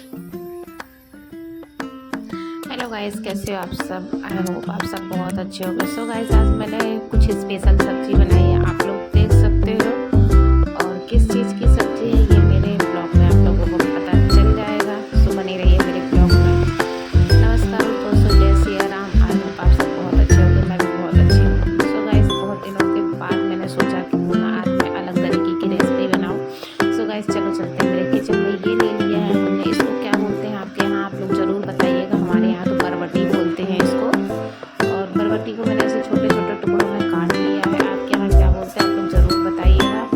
Hello guys, कैसे हो आप सब। आई होप आप सब बहुत अच्छे होंगे। सो गाइस, आज मैंने कुछ स्पेशल सब्जी बनाई है, आप लोग देख सकते हो। और किस चीज़ की सब्जी है ये मेरे ब्लॉग में आप लोगों को पता चल जाएगा। सो बने रहिए मेरे ब्लॉग में। नमस्कार दोस्तों, जय सिया राम। आई होप आप सब बहुत अच्छे होंगे, मैं भी बहुत अच्छी हूँ। सो गाइस, बहुत दिनों के बाद मैंने सोचा कि क्यों ना आज मैं अलग तरीके की रेसिपी बनाऊँ। सो गाइस, चलो चलते हैं मेरे किचन में। ये ले लिया है हमने, इसको क्या बोलते हैं आपके यहाँ, आप लोग ज़रूर बताइएगा। हमारे यहाँ तो बरबटी बोलते हैं इसको। और बरबटी को मैंने ऐसे छोटे छोटे टुकड़ों में काट लिया है। आपके यहाँ क्या बोलते हैं आप लोग ज़रूर बताइएगा। और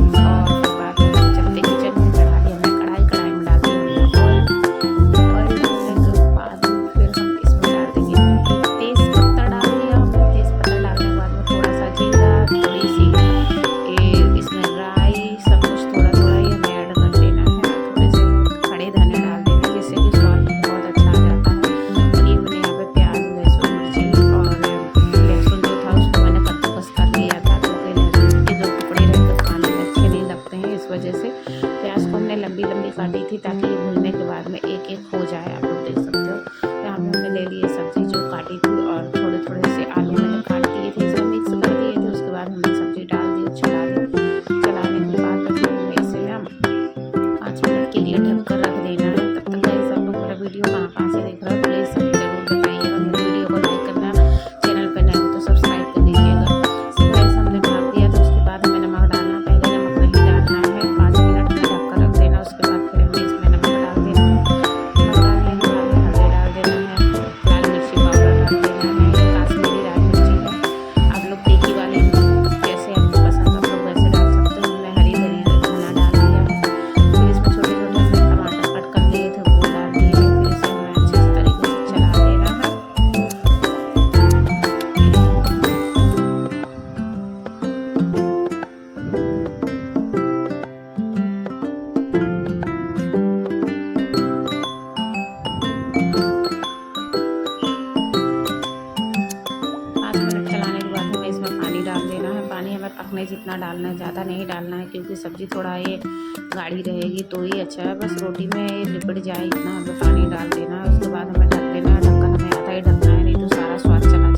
फिर बाद में चलते किचन में। कढ़ाई हमने कढ़ाई में डाल दी हमने ऑयल डालने के बाद फिर हम इसमें डाल देंगे तेज़ पत्ता। डाल दिया हमने तेज़ पत्ता। डालने के बाद में थोड़ा सा जीरा, थोड़ी सी इसमें राई, सब कुछ थोड़ा थोड़ा ही हमें ऐड कर देना है। थोड़े से खड़े धनिया डाल देना, जिससे कि स्वाद बहुत अच्छा आ जाता है। और ये मैंने यहाँ पे प्याज, लहसुन, मिर्ची और लहसुन जो था उसको मैंने कद्दूकस कर लिया था, क्योंकि लहसुन के जो टुकड़े रहते खाने में अच्छे नहीं लगते हैं, इस वजह से प्याज को हमने लंबी लंबी काटी थी, ताकि ये भूनने के बाद में एक एक हो जाए। आप लोग देख सकते हो। यहाँ पे हमने ले लिए सब्जी जो काटी थी, और थोड़े थोड़े से आलू मैंने काट दिए थे, इसमें मिक्स कर दिए थे। उसके बाद हमने सब्जी डाल दी, चला दी। चलाने के बाद में फिर हमें इसे ना 5 मिनट के लिए ढक कर रख देना है। तब तक गाइस, आप लोग मेरा वीडियो कहाँ से देख रहे हो प्लीज़ सब जरूर बताइएगा। मेरे वीडियो को लाइक करना, चैनल पर नए हो तो सब्सक्राइब कर दीजिएगा। सब गाइस हमने ढक दिया, तो उसके बाद हमें नमक डालना। पहले नमक नहीं डालना है, 5 मिनट में ढक कर रख देना। उसके बाद फिर हमें इसमें नमक डाल देना है। नमक डालने के बाद में हल्दी डाल देना है, लाल मिर्ची पाउडर डाल देना है, काश्मीरी लाल मिर्ची है। आप लोग तीखी वाली जैसे आपको पसंद आप लोग वैसे डाल सकते हो। हमने हरी धनिया धना डाल दिया है। फिर इसमें छोटे छोटे से टमाटर कट कर लिए थे वो डाल दिए हैं। फिर इसे हमें अच्छे से तरीके से चला देना है। चलाने के बाद हमें इसमें पानी डाल देना है। पानी हमें पकने जितना डालना है, ज़्यादा नहीं डालना है, क्योंकि सब्ज़ी थोड़ा ये गाढ़ी रहेगी तो ही अच्छा है। बस रोटी में ये लिपट जाए इतना हमें पानी डाल देना है। उसके बाद हमें ढक देना है। ढक्कन हमें आधा ही ढकना है, नहीं तो सारा स्वाद चला